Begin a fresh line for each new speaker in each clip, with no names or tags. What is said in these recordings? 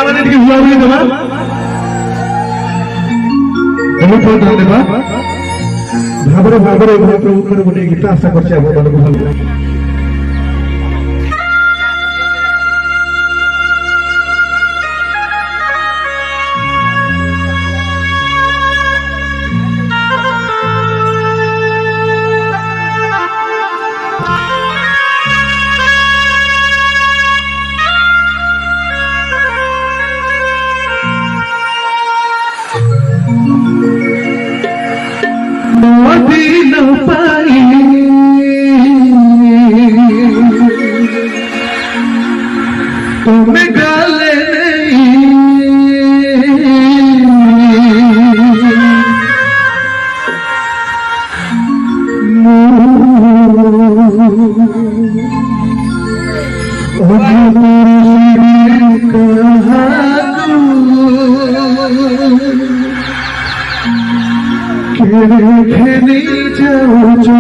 মানে কি হুয়া হয়ে যাবা বহুত বহুত ধন্যবাদ ভাবরে ভাবরে প্রভুর গোটে গীত আশা করছি আপনাদের ভাল লাগে तुम्हें गाले खेली जाओ जो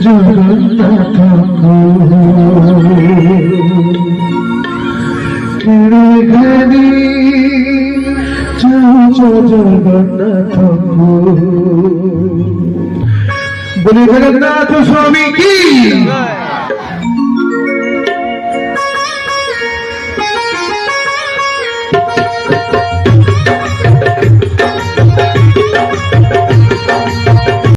जगन्नाथ खेली जाओ जो जगन्नाथ बोले जगन्नाथ स्वामी की